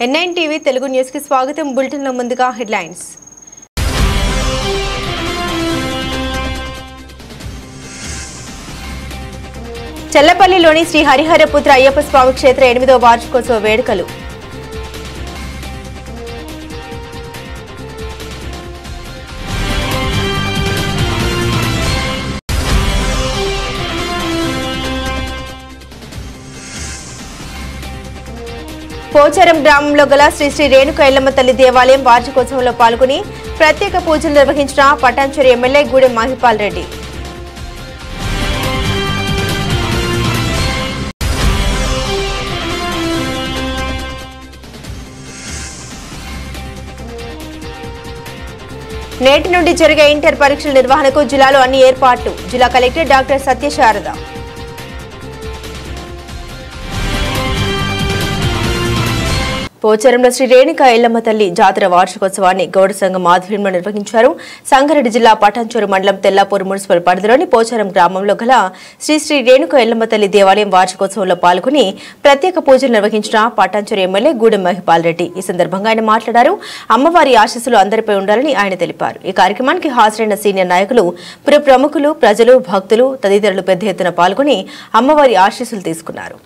N9 TV Telugu news కి స్వాగతం. Bulletin లో ముందుగా హెడ్లైన్స్. చెల్లపల్లిలోని శ్రీ హరిహరపుత్ర అయ్యప్ప స్వామి క్షేత్ర 8వ వార్షికోత్సవ వేడుకలు. పోచారం గ్రామంలో గల శ్రీ శ్రీ రేణుక ఎల్లమ్మ తల్లి దేవాలయం వార్షికోత్సవంలో పాల్గొని ప్రత్యేక పూజలు నిర్వహించిన పటాన్చెరు ఎమ్మెల్యే గూడెం మహిపాల్ రెడ్డి. నేటి నుండి జరిగే ఇంటర్ పరీక్షల నిర్వహణకు జిల్లాలో అన్ని ఏర్పాట్లు. జిల్లా కలెక్టర్ డాక్టర్ సత్యశారద. పోచారంలో శ్రీ రేణుక ఎల్లమ్మ తల్లి జాతర వార్షికోత్సవాన్ని గౌడ సంఘం ఆధ్వర్యంలో నిర్వహించారు. సంగారెడ్డి జిల్లా పటాన్చెరు మండలం తెల్లాపూర్ మున్సిపల్ పరిధిలోని పోచారం గ్రామంలో గల శ్రీ శ్రీ రేణుక ఎల్లమ్మ తల్లి దేవాలయం వార్షికోత్సవంలో పాల్గొని ప్రత్యేక పూజలు నిర్వహించిన పటాన్చెరు ఎమ్మెల్యే గూడెం మహిపాల్ రెడ్డి. ఈ సందర్భంగా ఆయన మాట్లాడారు. అమ్మవారి ఆశీస్సులు అందరిపై ఉండాలని ఆయన తెలిపారు. ఈ కార్యక్రమానికి హాజరైన సీనియర్ నాయకులు, పుర ప్రముఖులు, ప్రజలు, భక్తులు తదితరులు పెద్ద ఎత్తున పాల్గొని అమ్మవారి ఆశీస్సులు తీసుకున్నారు.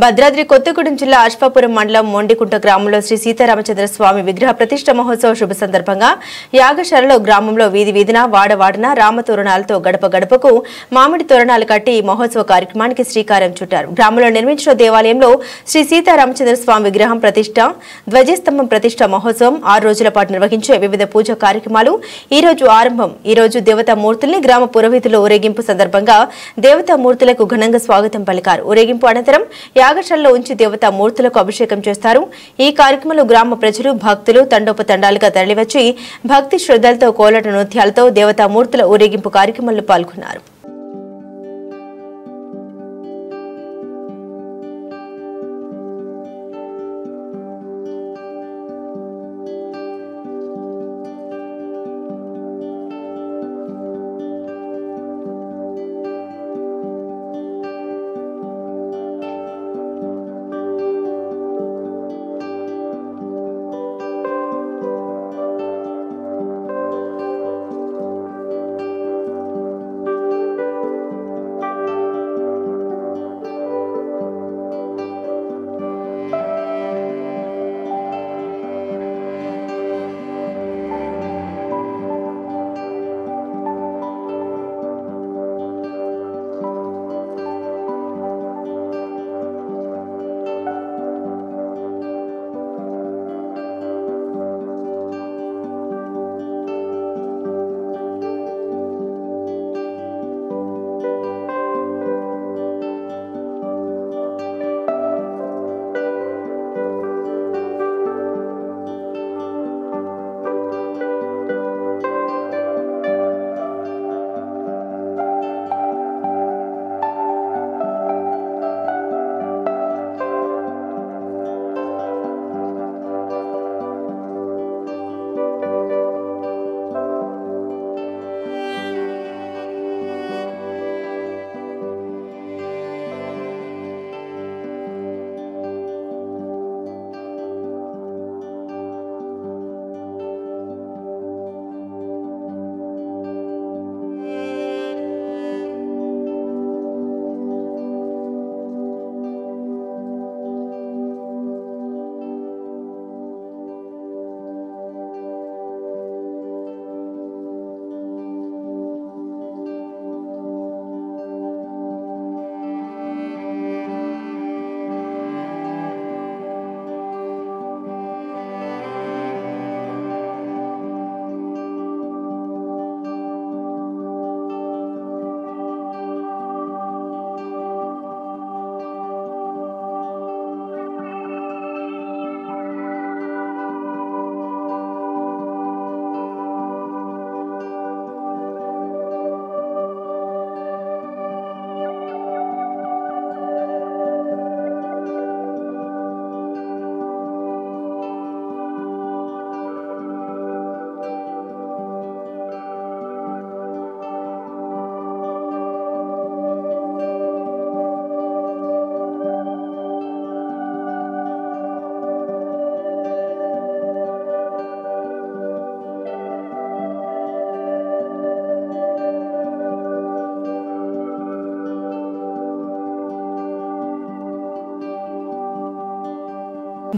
భద్రాద్రి కొత్తగూడెం జిల్లా అశ్వాపురం మండలం మొండికుంట గ్రామంలో శ్రీ సీతారామచంద్ర స్వామి విగ్రహ ప్రతిష్ట మహోత్సవ శుభ సందర్భంగా యాగశాలలో గ్రామంలో వీధి వీధిన వాడవాడన రామతోరణాలతో గడప గడపకు మామిడి తోరణాలు కట్టి ఈ మహోత్సవ కార్యక్రమానికి శ్రీకారం చుట్టారు. గ్రామంలో నిర్మించిన దేవాలయంలో శ్రీ సీతారామచంద్ర స్వామి విగ్రహం ప్రతిష్ట, ధ్వజస్తంభం ప్రతిష్ట మహోత్సవం 6 రోజుల పాటు నిర్వహించే వివిధ పూజా కార్యక్రమాలు ఈ రోజు ఆరంభం. ఈ రోజు దేవతామూర్తుల్ని గ్రామ పురోహితుల ఊరేగింపు సందర్భంగా దేవతామూర్తులకు ఘనంగా స్వాగతం పలికారు. ఊరేగింపు అనంతరం యాగశాలలో ఉంచి దేవతా మూర్తులకు అభిషేకం చేస్తారు. ఈ కార్యక్రమంలో గ్రామ ప్రజలు, భక్తులు తండోపతండాలుగా తరలివచ్చి భక్తి శ్రద్ధలతో కోలాట నృత్యాలతో దేవతా మూర్తుల ఊరేగింపు కార్యక్రమంలో పాల్గొన్నారు.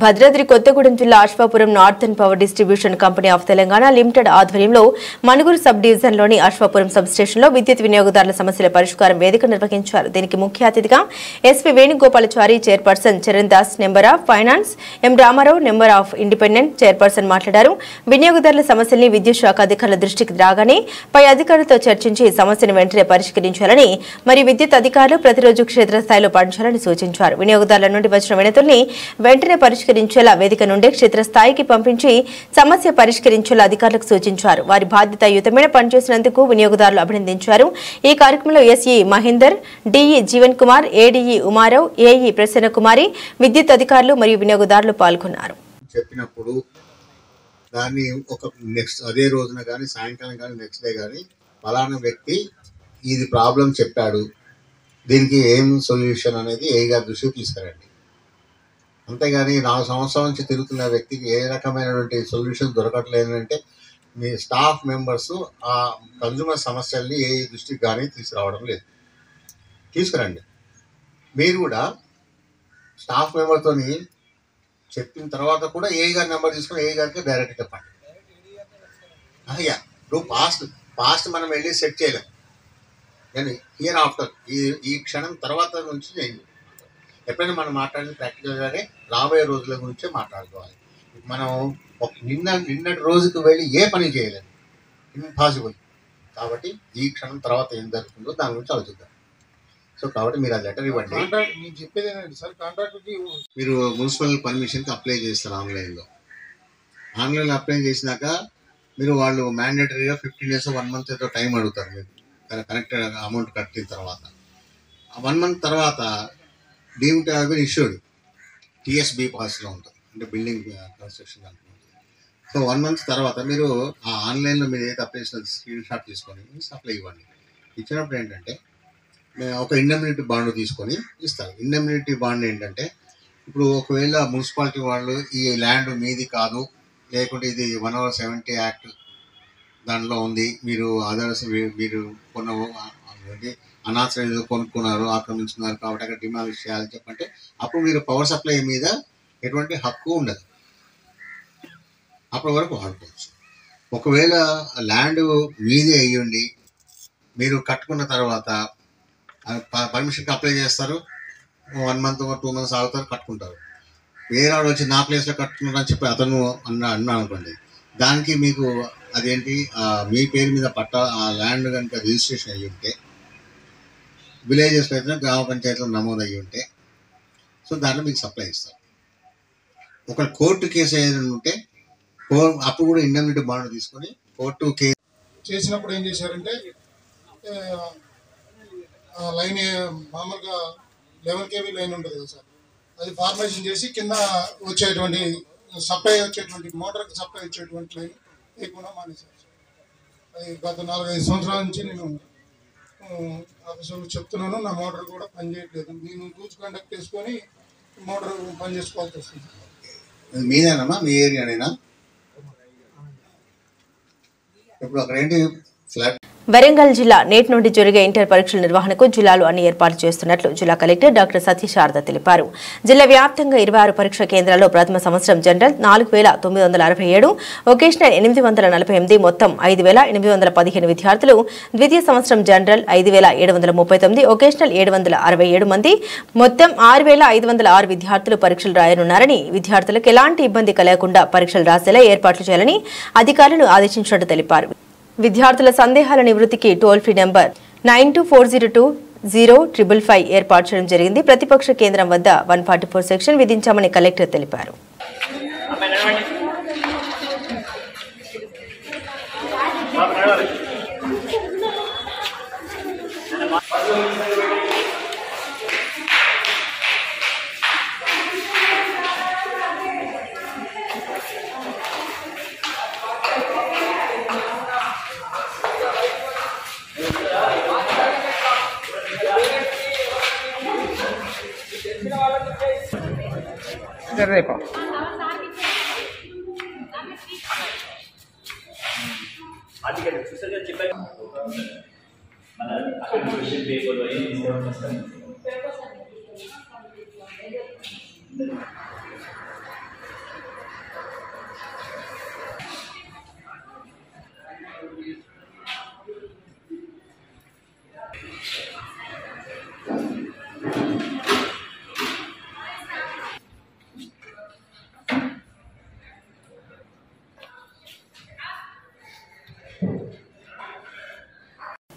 భద్రాద్రి కొత్తగూడెం జిల్లా Ashwapuram northern power distribution company of Telangana limited ఆధ్వర్యంలో మనుగురు సబ్ డివిజన్లోని అశ్వాపురం సబ్ స్టేషన్లో విద్యుత్ వినియోగదారుల సమస్యల పరిష్కారం వేదిక నిర్వహించారు. దీనికి ముఖ్య అతిథిగా SP Venugopalachari, chairperson Charan Das, member of finance M Rama Rao, member of independent chairperson మాట్లాడారు. వినియోగదారుల సమస్యల్ని విద్యుత్ శాఖ అధికారుల దృష్టికి రాగానే పై అధికారులతో చర్చించి సమస్యను వెంటనే పరిష్కరించాలని, మరియు విద్యుత్ అధికారులు ప్రతిరోజు క్షేత్రస్థాయిలో పనిచేయాలని సూచించారు. వినియోగదారుల నుండి వచ్చిన వినతుల్ని వెంటనే పరిష్కరించేలా వేదిక నుండి క్షేత్రస్థాయికి పంపించి సమస్య పరిష్కరించేలా అధికారులకు సూచించారు. వారి బాధ్యతాయుతమైన పనిచేసినందుకు వినియోగదారులు అభినందించారు. ఈ కార్యక్రమంలో SE Mahender, DE Jeevan Kumar, ADE Umarao, AE Prasanna Kumari, విద్యుత్ అధికారులు మరియు వినియోగదారులు పాల్గొన్నారు. చెప్పినప్పుడు దాన్ని ఒక నెక్స్ట్ అదే రోజున కానీ సాయంకాలం కానీ నెక్స్ట్ డే కానీ ఫలానా వ్యక్తి ఇది ప్రాబ్లం చెప్పాడు, దీనికి ఏం సొల్యూషన్ అనేది ఏ గారి దృష్టికి తీసుకురండి. అంతేగాని 4 సంవత్సరాల నుంచి తిరుగుతున్న వ్యక్తికి ఏ రకమైనటువంటి సొల్యూషన్ దొరకట్లేదంటే మీ స్టాఫ్ మెంబర్స్ ఆ కన్జ్యూమర్ సమస్యల్ని ఏ దృష్టికి కానీ తీసుకురావడం లేదు. తీసుకురండి. మీరు కూడా స్టాఫ్ మెంబర్తో చెప్పిన తర్వాత కూడా ఏ గారి నెంబర్ తీసుకుని ఏ గారికి డైరెక్ట్ చెప్పండి. ఇప్పుడు పాస్ట్ మనం వెళ్ళి సెట్ చేయలేం, కానీ హియర్ ఆఫ్టర్ ఈ క్షణం తర్వాత నుంచి నేను ఎప్పుడైనా మనం మాట్లాడిన ప్రాక్టికల్గానే రాబోయే రోజుల గురించే మాట్లాడుకోవాలి. మనం నిన్నటి రోజుకి వెళ్ళి ఏ పని చేయలేము, ఇంపాసిబుల్. కాబట్టి ఈ క్షణం తర్వాత ఏం జరుగుతుందో దాని గురించి ఆలోచిద్దాం. సో కాబట్టి మీరు ఆ లెటర్ ఇవ్వండి. నేను చెప్పేది ఏంటంటే సార్, కాంట్రాక్టర్కి మీరు మున్సిపల్ పర్మిషన్కి అప్లై చేస్తారు. ఆన్లైన్లో అప్లై చేసినాక మీరు వాళ్ళు మ్యాండేటరీగా 15 days 1 month ఏదో టైం అడుగుతారు. మీరు కరెక్ట్ అమౌంట్ కట్టిన తర్వాత 1 month తర్వాత deem to have been issued TSB పాస్లో ఉంటుంది, అంటే బిల్డింగ్ కన్స్ట్రక్షన్ దాంట్లో ఉంటుంది. సో 1 month తర్వాత మీరు ఆ ఆన్లైన్లో మీరు ఏదైతే అప్లై చేసిన స్క్రీన్ షాట్ తీసుకొని సప్లై ఇవ్వండి. ఇచ్చినప్పుడు ఏంటంటే ఒక ఇండెమ్నిటీ బాండ్ తీసుకొని ఇస్తారు. ఇండెమ్నిటీ బాండ్ ఏంటంటే ఇప్పుడు ఒకవేళ మున్సిపాలిటీ వాళ్ళు ఈ ల్యాండ్ మీది కాదు, లేకుంటే ఇది 1/70 యాక్ట్ దాంట్లో ఉంది, మీరు అదర్స్ మీరు అనాథరైజ్ కొనుక్కున్నారు, ఆక్రమించుకున్నారు కాబట్టి అక్కడ డిమాలిష్ చేయాలని చెప్పంటే అప్పుడు మీరు పవర్ సప్లై మీద ఎటువంటి హక్కు ఉండదు, అప్పటి వరకు వాడుకోవచ్చు. ఒకవేళ ల్యాండ్ మీదే అయ్యండి మీరు కట్టుకున్న తర్వాత పర్మిషన్కి అప్లై చేస్తారు, 1 month 2 months ఆగుతారు, కట్టుకుంటారు. వేరే వాడు వచ్చి నా ప్లేస్లో కట్టుకున్నారు అని చెప్పి అతను అన్నా అనుకోండి, దానికి మీకు అదేంటి మీ పేరు మీద ఆ ల్యాండ్ కనుక రిజిస్ట్రేషన్ అయ్యి ఉంటే, విలేజెస్లో అయితే గ్రామ పంచాయతీలో నమోదు అయ్యి ఉంటే, సో దాంట్లో మీకు సప్లై ఇస్తారు. ఒక కోర్టు కేసు ఏదైనా ఉంటే అప్పుడు కూడా ఇండెమ్నిటీ బాండ్ తీసుకొని కోర్టు కేసు చేసినప్పుడు ఏం చేశారంటే లైన్ మామూలుగా 11 kV లైన్ ఉంటుంది కదా సార్, అది ఫార్మేషన్ చేసి కింద వచ్చేటువంటి సప్లై వచ్చేటువంటి మోటార్కి సప్లై వచ్చేటువంటి లైన్ లేకుండా మానేశారు. అది గత 4-5 సంవత్సరాల నుంచి నేను ఆఫీసులో చెప్తున్నాను, నా మోటార్ కూడా పనిచేయట్లేదు. నేను రూల్స్ కండక్ట్ చేసుకొని మోటార్ పని చేసుకోవాల్సి వస్తుంది. మీదేనమ్మా, మీ ఏరియానేనా? ఇప్పుడు అక్కడ ఏంటి ఫ్లాట్. వరంగల్ జిల్లా నేటి నుండి జరిగే ఇంటర్ పరీక్షల నిర్వహణకు జిల్లాలో అన్ని ఏర్పాట్లు చేస్తున్నట్లు జిల్లా కలెక్టర్ డాక్టర్ సతీశారద తెలిపారు. జిల్లా వ్యాప్తంగా 26 పరీక్షా కేంద్రాల్లో ప్రథమ సంవత్సరం జనరల్ 4967, వొకేషనల్ 848, మొత్తం 5815 విద్యార్థులు, ద్వితీయ సంవత్సరం జనరల్ 5739, వొకేషనల్ 767 మంది, మొత్తం 6506 విద్యార్థులు పరీక్షలు రాయనున్నారని, విద్యార్థులకు ఎలాంటి ఇబ్బంది కలగకుండా పరీక్షలు రాసేలా ఏర్పాట్లు చేయాలని అధికారులను ఆదేశించినట్టు తెలిపారు. విద్యార్థుల సందేహాల నివృత్తికి టోల్ ఫ్రీ నెంబర్ 92402055 ఏర్పాటు చేయడం జరిగింది. ప్రతిపక్ష కేంద్రం వద్ద 144 సెక్షన్ విధించామని కలెక్టర్ తెలిపారు. రేపు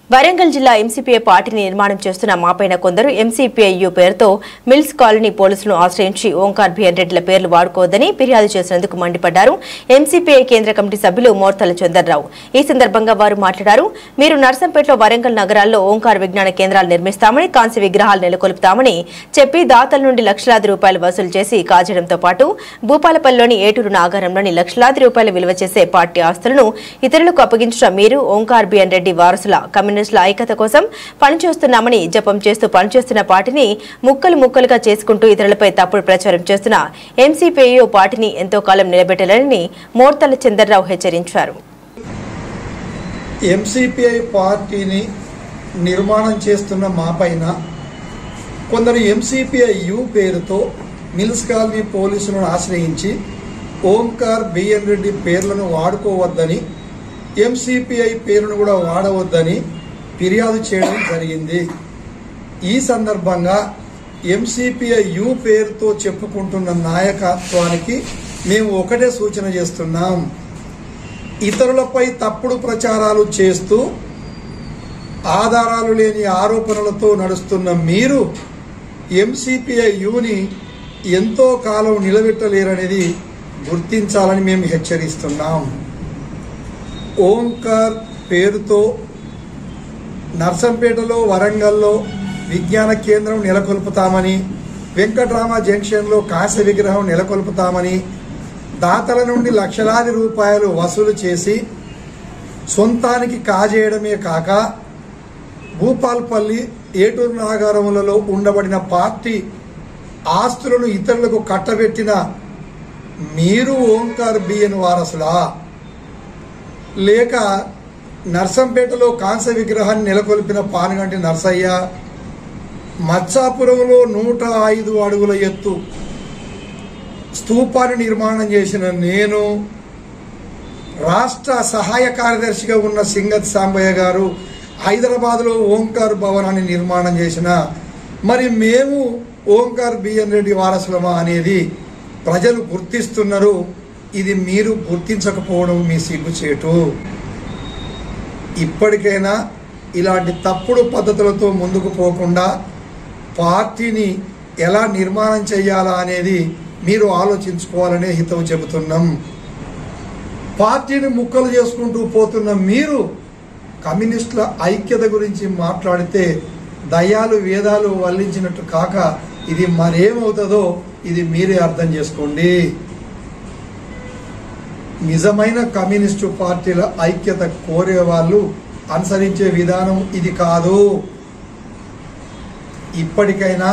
వరంగల్ జిల్లా ఎంసీపీఐ పార్టీని నిర్మాణం చేస్తున్న మాపైన కొందరు ఎంసీపీఐయు పేరుతో మిల్స్ కాలనీ పోలీసులను ఆశ్రయించి ఓంకార్ బిఎన్ రెడ్డిల పేర్లు వాడుకోవద్దని ఫిర్యాదు చేసినందుకు మండిపడ్డారు ఎంసీపీఐ కేంద్ర కమిటీ సభ్యులు మోర్తల చందర్రావు. ఈ సందర్భంగా వారు మాట్లాడారు. మీరు నర్సంపేటలో వరంగల్ నగరాల్లో ఓంకార్ విజ్ఞాన కేంద్రాలు నిర్మిస్తామని, కాంస్య విగ్రహాలు నెలకొల్పుతామని చెప్పి దాతల నుండి లక్షలాది రూపాయలు వసూలు చేసి కాజేయడంతో పాటు భూపాలపల్లిలోని ఏటూరు నాగారంలోని లక్షలాది రూపాయలు విలువ చేసే పార్టీ ఆస్తులను ఇతరులకు అప్పగించిన మీరు ఓంకార్ బిఎన్ రెడ్డి వారసుల కమ్యూనిస్టుల ఐక్యత కోసం పనిచేస్తున్నామని జపం చేస్తూ పనిచేస్తున్న పార్టీని ముక్కలు ముక్కలుగా చేసుకుంటూ ఇతరులపై తప్పుడు ప్రచారం చేస్తున్న ఎంసీపీఐ పార్టీని ఎంతో కాలం నిలబెట్టాలని మోర్తల చందర్రావు హెచ్చరించారు. ఎంసీపీఐ పార్టీని నిర్మాణం చేస్తున్న మాపైన కొందరు ఎంసీపీఐయు పేరుతో మిల్స్ కాలనీ పోలీసులను ఆశ్రయించి ఓంకార్ బిఎన్ రెడ్డి పేర్లను వాడుకోవద్దని, ఎంసీపీఐ పేరును కూడా వాడవద్దని ఫిర్యాదు చేయడం జరిగింది. ఈ సందర్భంగా ఎంసీపీఐయు పేరుతో చెప్పుకుంటున్న నాయకత్వానికి మేము ఒకటే సూచన చేస్తున్నాం. ఇతరులపై తప్పుడు ప్రచారాలు చేస్తూ ఆధారాలు లేని ఆరోపణలతో నడుస్తున్న మీరు ఎంసీపీఐయుని ఎంతో కాలం నిలబెట్టలేరనేది గుర్తించాలని మేము హెచ్చరిస్తున్నాం. ఓంకార్ పేరుతో నర్సంపేటలో, వరంగల్లో విజ్ఞాన కేంద్రం నెలకొల్పుతామని, వెంకట్రామ జంక్షన్లో కాంస్య విగ్రహం నెలకొల్పుతామని దాతల నుండి లక్షలాది రూపాయలు వసూలు చేసి సొంతానికి కాజేయడమే కాక భూపాల్పల్లి, ఏటూరు నాగారములలో ఉండబడిన పార్టీ ఆస్తులను ఇతరులకు కట్టబెట్టిన మీరు ఓంకార్ బిఎన్ వారసులా, లేక నర్సంపేటలో కాంస్య విగ్రహాన్ని నెలకొల్పిన పానుగంటి నర్సయ్య, మచ్చాపురంలో 105 అడుగుల ఎత్తు స్తూపాన్ని నిర్మాణం చేసిన నేను, రాష్ట్ర సహాయ కార్యదర్శిగా ఉన్న సింగత్ సాంబయ్య గారు హైదరాబాద్లో ఓంకార్ భవనాన్ని నిర్మాణం చేసిన మరి మేము ఓంకార్ బిఎన్ రెడ్డి వారసులమా అనేది ప్రజలు గుర్తిస్తున్నారు. ఇది మీరు గుర్తించకపోవడం మీ సిగ్గుచేటు. ఇప్పటికైనా ఇలాంటి తప్పుడు పద్ధతులతో ముందుకు పోకుండా పార్టీని ఎలా నిర్మాణం చేయాలా అనేది మీరు ఆలోచించుకోవాలనే హితవు చెబుతున్నాం. పార్టీని ముక్కలు చేసుకుంటూ పోతున్న మీరు కమ్యూనిస్టుల ఐక్యత గురించి మాట్లాడితే దయ్యాలు వేదాలు వల్లించినట్టు కాక ఇది మరేమవుతుందో ఇది మీరే అర్థం చేసుకోండి. నిజమైన కమ్యూనిస్టు పార్టీల ఐక్యత కోరే వాళ్ళు అనుసరించే విధానం ఇది కాదు. ఇప్పటికైనా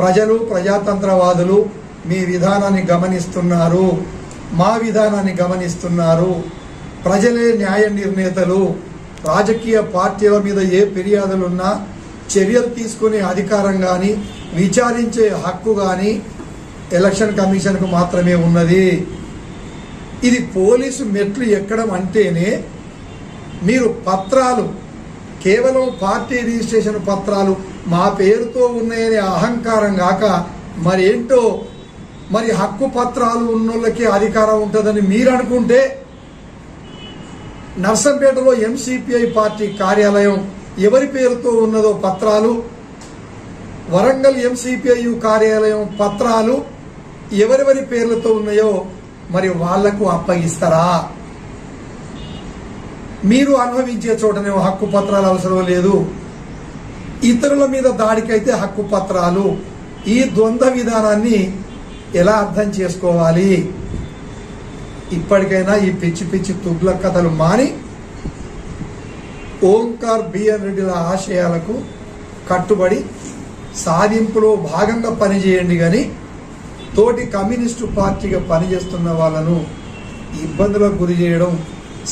ప్రజలు, ప్రజాతంత్రవాదులు మీ విధానాన్ని గమనిస్తున్నారు, మా విధానాన్ని గమనిస్తున్నారు. ప్రజలే న్యాయ నిర్ణేతలు. రాజకీయ పార్టీల మీద ఏ ఫిర్యాదులున్నా చర్యలు తీసుకునే అధికారం కానీ విచారించే హక్కు కానీ ఎలక్షన్ కమిషన్కు మాత్రమే ఉన్నది. ఇది పోలీసు మెట్లు ఎక్కడం అంటేనే మీరు పత్రాలు, కేవలం పార్టీ రిజిస్ట్రేషన్ పత్రాలు మా పేరుతో ఉన్నాయనే అహంకారం కాక మరేంటో మరి హక్కు పత్రాలు ఉన్నోళ్ళకే అధికారం ఉంటుందని మీరు అనుకుంటే నర్సంపేటలో ఎంసీపీఐ పార్టీ కార్యాలయం ఎవరి పేరుతో ఉన్నదో పత్రాలు, వరంగల్ ఎంసీపీఐయు కార్యాలయం పత్రాలు ఎవరెవరి పేర్లతో ఉన్నాయో మరి వాళ్లకు అప్పగిస్తారా? మీరు అనుభవించే చోటనే హక్కు పత్రాలు అవసరం లేదు, ఇతరుల మీద దాడికైతే హక్కు పత్రాలు. ఈ ద్వంద్వ విధానాన్ని ఎలా అర్థం చేసుకోవాలి? ఇప్పటికైనా ఈ పిచ్చి పిచ్చి తుగ్ల కథలు మాని ఓంకార్ బిఎన్ రెడ్డిల ఆశయాలకు కట్టుబడి సాధింపులో భాగంగా పనిచేయండి. కానీ తోటి కమ్యూనిస్టు పార్టీగా పనిచేస్తున్న వాళ్ళను ఇబ్బందులకు గురి చేయడం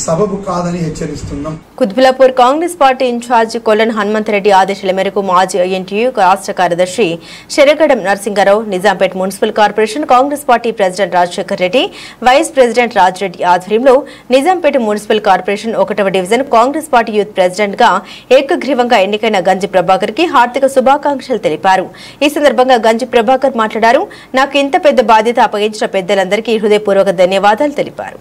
సబబు కాదని హెచ్చరిస్తున్నాం. కుత్బులాపూర్ కాంగ్రెస్ పార్టీ ఇన్ఛార్జ్ కొల్లన్ హనుమంతరెడ్డి ఆదేశాల మేరకు మాజీ ఐఎన్టీయూ రాష్ట్ర కార్యదర్శి Saragadam Narasinga Rao, Nizampet municipal corporation Congress party president Rajasekhar Reddy, vice president Raji Reddy ఆధ్వర్యంలో నిజాంపేట మున్సిపల్ కార్పొరేషన్ 1వ division Congress party youth president గా ఏకగ్రీవంగా ఎన్నికైన గంజి ప్రభాకర్ కి హార్దిక శుభాకాంక్షలు తెలిపారు. ఈ సందర్భంగా గంజి ప్రభాకర్ మాట్లాడారు. నాకు ఇంత పెద్ద బాధ్యత అప్పగించిన పెద్దలందరికీ హృదయపూర్వక ధన్యవాదాలు తెలిపారు.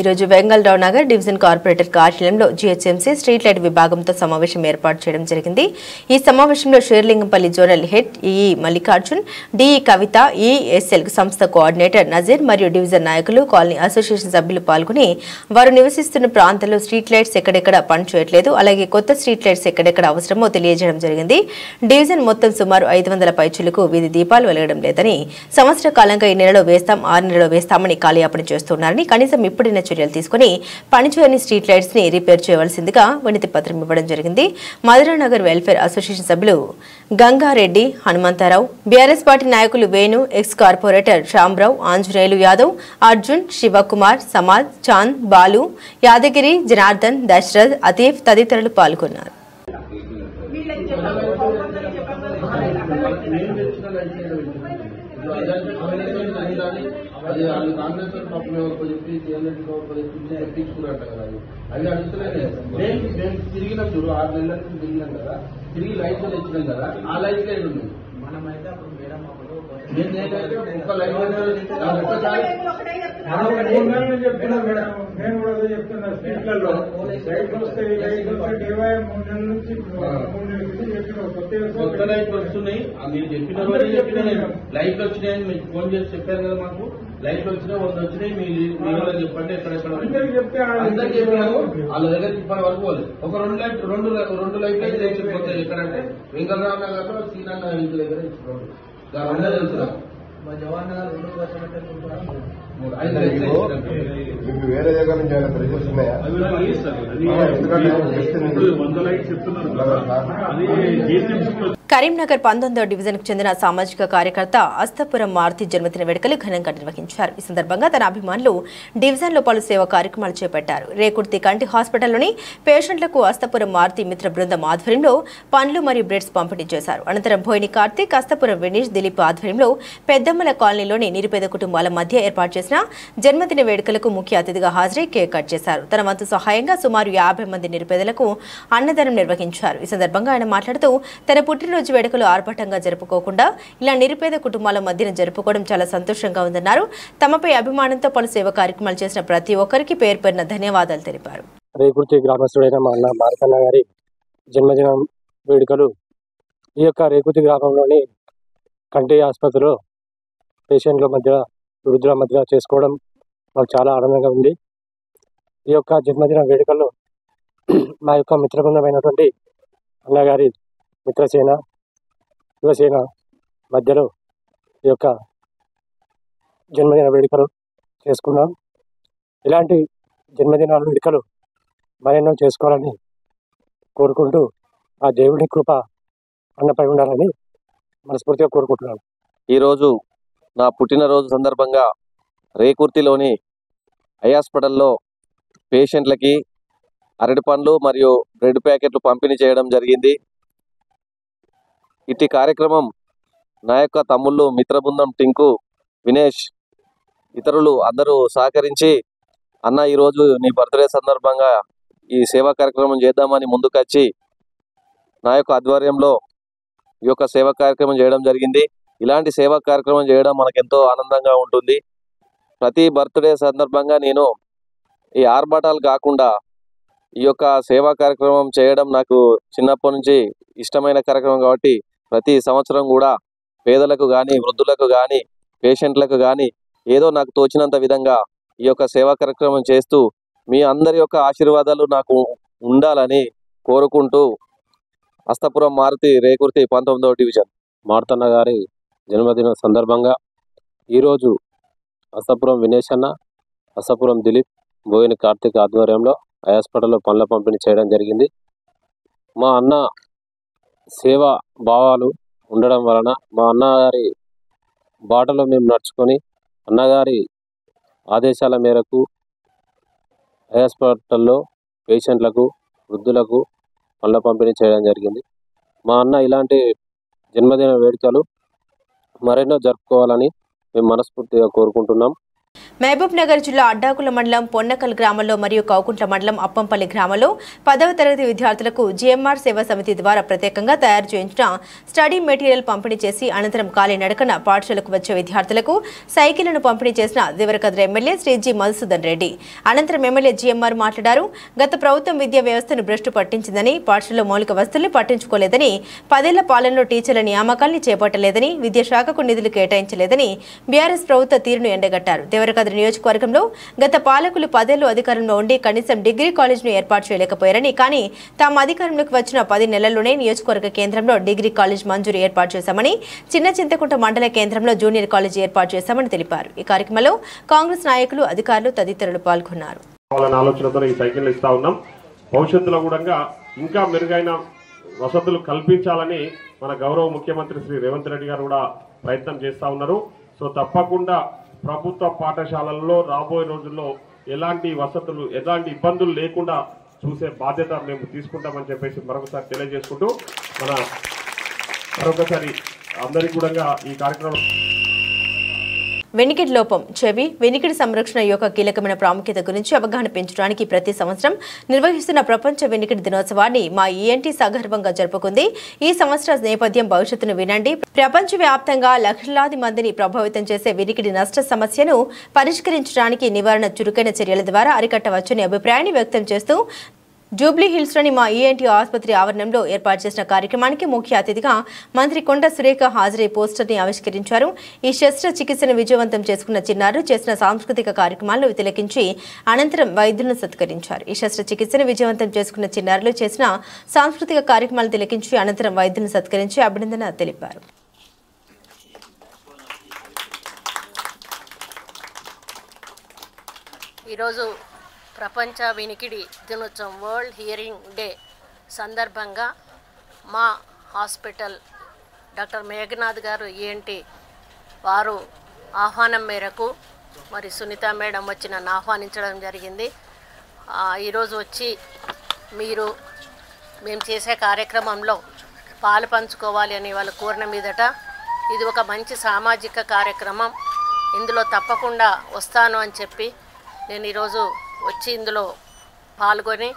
ఈరోజు వెంగళరావు నగర్ డివిజన్ కార్పొరేటర్ కార్యాలయంలో జీహెచ్ఎంసీ స్ట్రీట్ లైట్ విభాగంతో సమావేశం ఏర్పాటు చేయడం జరిగింది. ఈ సమావేశంలో Serilingampally zonal head EE Mallikarjun, DE Kavitha, ESL సంస్థ కోఆర్డినేటర్ నజీర్ మరియు డివిజన్ నాయకులు, కాలనీ అసోసియేషన్ సభ్యులు పాల్గొని వారు నివసిస్తున్న ప్రాంతంలో స్ట్రీట్ లైట్స్ ఎక్కడెక్కడ పనిచేయట్లేదు, అలాగే కొత్త స్ట్రీట్ లైట్స్ ఎక్కడెక్కడ అవసరమో తెలియజేయడం జరిగింది. డివిజన్ మొత్తం సుమారు 500 పైచులకు వీధి దీపాలు వెలగడం లేదని, సంవత్సర కాలంగా ఈ నెలలో వేస్తాం 6 నెలలో వేస్తామని కాలయాపన చేస్తున్నారని, కనీసం ఇప్పుడైనా చర్యలు తీసుకుని పనిచేయని స్ట్రీట్ లైట్స్ ని రిపేర్ చేయవలసిందిగా వినతి పత్రం ఇవ్వడం జరిగింది. మధురానగర్ వెల్ఫేర్ అసోసియేషన్ సభ్యులు గంగారెడ్డి, హనుమంతరావు, బీఆర్ఎస్ పార్టీ నాయకులు వేణు, ఎక్స్ కార్పొరేటర్ శ్యామరావు, ఆంజనేయులు యాదవ్, అర్జున్, శివకుమార్, సమాజ్, చాంద్, బాలు, యాదగిరి, జనార్దన్, దశరథ్, అతీఫ్ తదితరులు పాల్గొన్నారు. అది వాళ్ళు కాంగ్రెస్ పాపం చెప్పి తెప్పించుకున్నట్టు కదా అవి అడుగుతున్నాయి. మేము తిరిగినాం చూడు 6 నెలల నుంచి తిరిగినాం కదా, తిరిగి లైట్లు తెచ్చినాం కదా, ఆ లైట్ లైట్ ఉన్నాయి. మనమైతే అప్పుడు ఒక్క లైట్ ఒక్కసారి చెప్తున్నా మేడం, నేను కూడా చెప్తున్నా స్ట్రీట్లలో లైట్లు వస్తాయి, లైట్లు వస్తాయి 23 నెలల నుంచి 3 నెలల నుంచి చెప్పిన కొత్త లైట్లు వస్తున్నాయి. మీరు చెప్పిన రోజే చెప్పిన నేను లైట్లు వచ్చినాయని మీకు ఫోన్ చేసి చెప్పారు కదా, మాకు లైట్లు వచ్చినాయి 100 వచ్చినాయి, మీరు చెప్పండి ఎక్కడెక్కడ అందరికి చెప్పినాము. వాళ్ళ దగ్గరికి ఇప్పటి వరకు పోలేదు. ఒక రెండు లైట్లు అయితే తెచ్చిపోతాయి. ఎక్కడంటే వెంకటరావు నగర్ లో సీనన్న ఇంటి దగ్గర అందరూ తెలుసురా మా జవాన్ నగర్ 2 వేరే దగ్గర నుంచి ఏమైనా ప్రెజర్స్ ఉన్నాయా? కరీంనగర్ 19వ డివిజన్ కు చెందిన సామాజిక కార్యకర్త అస్తపురం మారుతి జన్మదిన వేడుకలు ఘనంగా నిర్వహించారు. ఈ సందర్భంగా తన అభిమానులు డివిజన్ లో పలు సేవా కార్యక్రమాలు చేపట్టారు. రేకుర్తి కంటి హాస్పిటల్లోని పేషెంట్లకు అస్తపురం మారుతి మిత్ర బృందం ఆధ్వర్యంలో పండ్లు మరియు బ్రెడ్స్ పంపిణీ చేశారు. అనంతరం భోయిని కార్తీక్, అస్తపురం వినీష్, దిలీప్ ఆధ్వర్యంలో పెద్దమ్మల కాలనీలోని నిరుపేద కుటుంబాల మధ్య ఏర్పాటు చేసిన జన్మదిన వేడుకలకు ముఖ్య అతిథిగా హాజరై కేక్ కట్ చేశారు. తన వంతు సహాయంగా సుమారు 50 మంది నిరుపేదలకు అన్నదానం నిర్వహించారు. ఈ సందర్భంగా ఆయన మాట్లాడుతూ తన పుట్టినరోజు వేడుకలు ఆర్భాటంగా జరుపుకోకుండా ఇలా నిరుపేద కుటుంబాల మధ్యన జరుపుకోవడం చాలా సంతోషంగా ఉందన్నారు. తమపై అభిమానంతో పలు సేవా కార్యక్రమాలు చేసిన ప్రతి ఒక్కరికి పేరు పేరున ధన్యవాదాలు తెలిపారు. రేకుర్తి గ్రామస్తుడైన మా అన్న మారకన్న గారి జన్మదిన వేడుకలు ఈ యొక్క రేకుర్తి గ్రామంలోని కంటి ఆసుపత్రిలో పేషెంట్ల మధ్య వృద్ధుల మధ్య చేసుకోవడం మాకు చాలా ఆనందంగా ఉంది. ఈ యొక్క జన్మదిన వేడుకల్లో మా యొక్క మిత్ర బృందమైనటువంటి అన్నగారి మిత్రసేన శివసేన మధ్యలో ఈ యొక్క జన్మదిన వేడుకలు చేసుకున్నాం. ఇలాంటి జన్మదిన వేడుకలు మరెన్నో చేసుకోవాలని కోరుకుంటూ ఆ దేవుని కృప అన్నపై ఉండాలని మనస్ఫూర్తిగా కోరుకుంటున్నాను. ఈరోజు నా పుట్టినరోజు సందర్భంగా రేకుర్తిలోని ఐ హాస్పిటల్లో పేషెంట్లకి అరటి పండ్లు మరియు బ్రెడ్ ప్యాకెట్లు పంపిణీ చేయడం జరిగింది. ఇట్టి కార్యక్రమం నా యొక్క తమ్ముళ్ళు మిత్ర బృందం టింకు, వినేష్, ఇతరులు అందరూ సహకరించి అన్న ఈరోజు నీ బర్త్డే సందర్భంగా ఈ సేవా కార్యక్రమం చేద్దామని ముందుకొచ్చి నా యొక్క ఆధ్వర్యంలో ఈ యొక్క సేవా కార్యక్రమం చేయడం జరిగింది. ఇలాంటి సేవా కార్యక్రమం చేయడం మనకెంతో ఆనందంగా ఉంటుంది. ప్రతి బర్త్డే సందర్భంగా నేను ఈ ఆర్భాటాలు కాకుండా ఈ యొక్క సేవా కార్యక్రమం చేయడం నాకు చిన్నప్పటి నుంచి ఇష్టమైన కార్యక్రమం కాబట్టి ప్రతి సంవత్సరం కూడా పేదలకు కానీ, వృద్ధులకు కానీ, పేషెంట్లకు కానీ ఏదో నాకు తోచినంత విధంగా ఈ యొక్క సేవా కార్యక్రమం చేస్తూ మీ అందరి యొక్క ఆశీర్వాదాలు నాకు ఉండాలని కోరుకుంటూ అస్తపురం మారుతి రేకుర్తి 19వ డివిజన్ మార్తన్న గారి జన్మదినం సందర్భంగా ఈరోజు అస్తపురం వినేష్ అన్న, అస్తపురం దిలీప్, బోయిని కార్తిక్ ఆధ్వర్యంలో హాస్పిటల్లో పనుల పంపిణీ చేయడం జరిగింది. మా అన్న సేవా భావాలు ఉండడం వలన మా అన్నగారి బాటలో మేము నడుచుకొని అన్నగారి ఆదేశాల మేరకు హాస్పిటల్లో పేషెంట్లకు, వృద్ధులకు పనుల పంపిణీ చేయడం జరిగింది. మా అన్న ఇలాంటి జన్మదిన వేడుకలు మరెన్నో జరుపుకోవాలని మేము మనస్ఫూర్తిగా కోరుకుంటున్నాం. మహబూబ్ నగర్ జిల్లా అడ్డాకుల మండలం పొన్నకల్ గ్రామంలో మరియు కౌకుంట్ల మండలం అప్పంపల్లి గ్రామంలో 10వ తరగతి విద్యార్థులకు జీఎంఆర్ సేవా సమితి ద్వారా ప్రత్యేకంగా తయారు చేయించిన స్టడీ మెటీరియల్ పంపిణీ చేసి అనంతరం కాలినడకన పాఠశాలకు వచ్చే విద్యార్థులకు సైకిళ్లను పంపిణీ చేసిన దేవరకద్ర ఎమ్మెల్యే శ్రీ జి మధుసూదన్ రెడ్డి. అనంతరం ఎమ్మెల్యే జీఎంఆర్ మాట్లాడారు. గత ప్రభుత్వం విద్యా వ్యవస్థను భ్రష్టు పట్టించిందని, పాఠశాలలో మౌలిక వసతుల్ని పట్టించుకోలేదని, 10 ఏళ్ల పాలనలో టీచర్ల నియామకాల్ని చేపట్టలేదని, విద్యాశాఖకు నిధులు కేటాయించలేదని బీఆర్ఎస్ ప్రభుత్వ తీరును ఎండగట్టారు. దేవరకద్ర నియోజకవర్గంలో గత పాలకులు 10 ఏళ్లు అధికారంలో ఉండి కనీసం డిగ్రీ కాలేజ్ను ఏర్పాటు చేయలేకపోయారని, కానీ తాము అధికారంలోకి వచ్చిన 10 నెలల్లోనే నియోజకవర్గ కేంద్రంలో డిగ్రీ కాలేజ్ మంజూరు ఏర్పాటు చేశామని, చిన్న చింతకుంట మండల కేంద్రంలో జూనియర్ కాలేజ్ ఏర్పాటు చేశామని తెలిపారు. ఈ కార్యక్రమంలో కాంగ్రెస్ నాయకులు, అధికారులు తదితరులు పాల్గొన్నారు. ఆలోచనతో ఈ సైకిల్ ఇస్తా ఉన్నాం. భవిష్యత్తులో కూడా ఇంకా మెరుగైన వసతులు కల్పించాలని మన గౌరవ ముఖ్యమంత్రి శ్రీ రేవంత్ రెడ్డి గారు కూడా ప్రయత్నం చేస్తా ఉన్నారు. సో తప్పకుండా ప్రభుత్వ పాఠశాలల్లో రాబోయే రోజుల్లో ఎలాంటి వసతులు, ఎలాంటి ఇబ్బందులు లేకుండా చూసే బాధ్యత మేము తీసుకుంటామని చెప్పేసి మరొకసారి తెలియజేసుకుంటూ మరొకసారి అందరికీ కూడా ఈ కార్యక్రమం వెనికిడి లోపం, చెవి, వెనికిడి సంరక్షణ యొక్క కీలకమైన ప్రాముఖ్యత గురించి అవగాహన పెంచడానికి ప్రతి సంవత్సరం నిర్వహిస్తున్న ప్రపంచ వెనికిడి దినోత్సవాన్ని మా ఈఎన్టీ సగర్వంగా జరుపుకుంది. ఈ సంవత్సర నేపథ్యం భవిష్యత్తును వినండి. ప్రపంచవ్యాప్తంగా లక్షలాది మందిని ప్రభావితం చేసే వెనికిడి నష్ట సమస్యను పరిష్కరించడానికి నివారణ చురుకైన చర్యల ద్వారా అరికట్టవచ్చని అభిప్రాయాన్ని వ్యక్తం చేస్తూ జూబ్లీ హిల్స్లోని మా ఈఎన్టీ ఆసుపత్రి ఆవరణంలో ఏర్పాటు చేసిన కార్యక్రమానికి ముఖ్య అతిథిగా మంత్రి కొండ సురేఖ హాజరై పోస్టర్ని ఆవిష్కరించారు. ఈ శస్త్రచికిత్సను విజయవంతం చేసుకున్న చిన్నారులు చేసిన సాంస్కృతిక కార్యక్రమాలను తిలకించి అనంతరం వైద్యులను సత్కరించారు. ఈ శస్త్రచికిత్సను విజయవంతం చేసుకున్న చిన్నారులు చేసిన సాంస్కృతిక కార్యక్రమాలను తిలకించి అనంతరం వైద్యులను సత్కరించి అభినందన తెలిపారు. ఈరోజు ప్రపంచ వినికిడి దినోత్సవం, వరల్డ్ హియరింగ్ డే సందర్భంగా మా హాస్పిటల్ డాక్టర్ మేఘనాథ్ గారు ఈఎన్టీ వారు ఆహ్వానం మేరకు మరి సునీత మేడం వచ్చి నన్ను ఆహ్వానించడం జరిగింది. ఈరోజు వచ్చి మేము చేసే కార్యక్రమంలో పాలు పంచుకోవాలి అని వాళ్ళు కోరిన మీదట ఇది ఒక మంచి సామాజిక కార్యక్రమం, ఇందులో తప్పకుండా వస్తాను అని చెప్పి నేను ఈరోజు వచ్చి ఇందులో పాల్గొని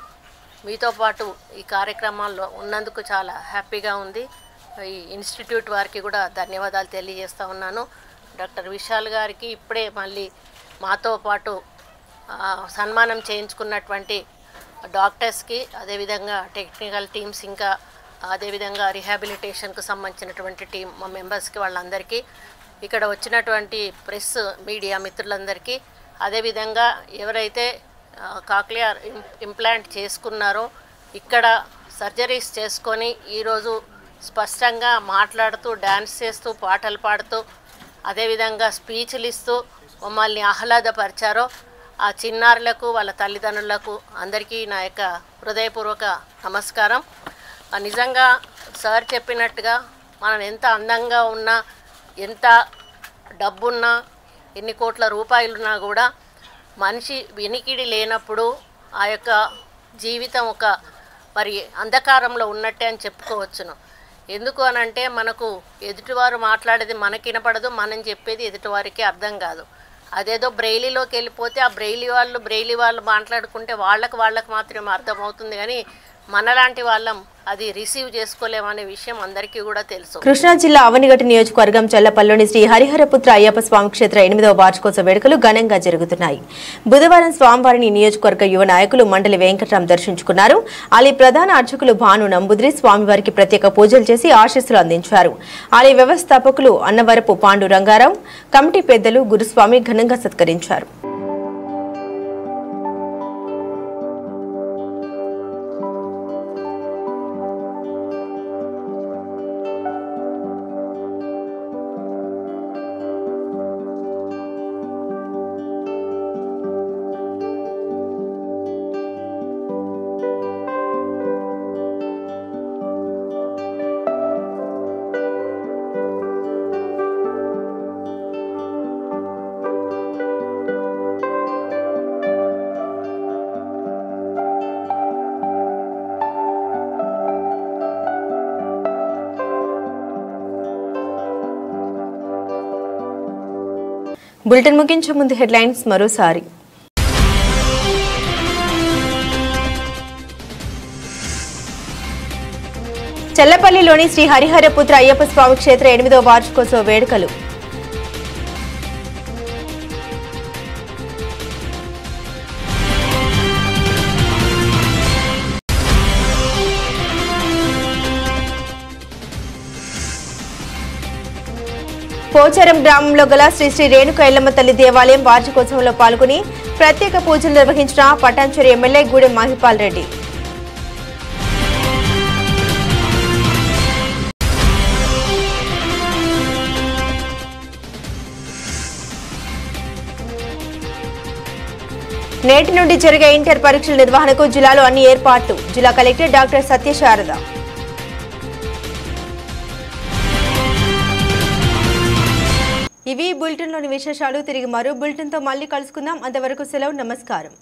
మీతో పాటు ఈ కార్యక్రమాల్లో ఉన్నందుకు చాలా హ్యాపీగా ఉంది. ఈ ఇన్స్టిట్యూట్ వారికి కూడా ధన్యవాదాలు తెలియజేస్తూ ఉన్నాను. డాక్టర్ విశాల్ గారికి ఇప్పుడే మళ్ళీ మాతో పాటు సన్మానం చేయించుకున్నటువంటి డాక్టర్స్కి, అదేవిధంగా టెక్నికల్ టీమ్స్, ఇంకా అదేవిధంగా రిహాబిలిటేషన్కు సంబంధించినటువంటి టీం మా మెంబర్స్కి, వాళ్ళందరికీ, ఇక్కడ వచ్చినటువంటి ప్రెస్ మీడియా మిత్రులందరికీ, అదేవిధంగా ఎవరైతే కాక్లియర్ ఇంప్లాంట్ చేసుకున్నారో ఇక్కడ సర్జరీస్ చేసుకొని ఈరోజు స్పష్టంగా మాట్లాడుతూ, డ్యాన్స్ చేస్తూ, పాటలు పాడుతూ, అదేవిధంగా స్పీచ్లు ఇస్తూ మమ్మల్ని ఆహ్లాదపరిచారో ఆ చిన్నారులకు, వాళ్ళ తల్లిదండ్రులకు అందరికీ నా యొక్క హృదయపూర్వక నమస్కారం. నిజంగా సార్ చెప్పినట్టుగా మనం ఎంత అందంగా ఉన్నా, ఎంత డబ్బున్నా, ఎన్ని కోట్ల రూపాయలున్నా కూడా మనిషి వినికిడి లేనప్పుడు ఆ యొక్క జీవితం ఒక మరి అంధకారంలో ఉన్నట్టే అని చెప్పుకోవచ్చును. ఎందుకు అనంటే మనకు ఎదుటివారు మాట్లాడేది మనకి వినపడదు, మనం చెప్పేది ఎదుటివారికి అర్థం కాదు. అదేదో బ్రెయిలీలోకి వెళ్ళిపోతే ఆ బ్రెయిలీ వాళ్ళు మాట్లాడుకుంటే వాళ్ళకి మాత్రమే అర్థమవుతుంది, కానీ మనలాంటి వాళ్ళం అది రిసీవ్ చేసుకోలేమనే విషయం అందరికీ కూడా తెలుసు. కృష్ణా జిల్లా అవనిగడ్డ నియోజకవర్గం చల్లపల్లిలోని శ్రీ హరిహరపుత్ర అయ్యప్ప స్వామి క్షేత్ర 8వ వార్షికోత్సవ వేడుకలు ఘనంగా జరుగుతున్నాయి. బుధవారం స్వామివారిని నియోజకవర్గ యువ నాయకులు మండలి వెంకటరాం దర్శించుకున్నారు. ఆలయ ప్రధాన అర్చకులు భాను నంబుద్రి స్వామివారికి ప్రత్యేక పూజలు చేసి ఆశీస్సులు అందించారు. ఆలయ వ్యవస్థాపకులు అన్నవరపు పాండు రంగారావు, కమిటీ పెద్దలు గురుస్వామి ఘనంగా సత్కరించారు. బులెటిన్ ముగించే ముందు హెడ్లైన్స్ మరోసారి. చల్లపల్లిలోని శ్రీ హరిహరపుత్ర అయ్యప్ప స్వామి క్షేత్ర 8వ వార్షికోత్సవ వేడుకలు. పోచారం గ్రామంలో గల శ్రీ శ్రీ రేణుక ఎల్లమ్మ తల్లి దేవాలయం వార్షికోత్సవంలో పాల్గొని ప్రత్యేక పూజలు నిర్వహించిన పటాన్చెరు ఎమ్మెల్యే గూడెం మహిపాల్ రెడ్డి. నేటి నుండి జరిగే ఇంటర్ పరీక్షల నిర్వహణకు జిల్లాలో అన్ని ఏర్పాట్లు. జిల్లా కలెక్టర్ డాక్టర్ సత్యశారద. ఇవి బులెటిన్లోని విశేషాలు. తిరిగి మరో బులెటిన్తో మళ్ళీ కలుసుకుందాం. అంతవరకు సెలవు. నమస్కారం.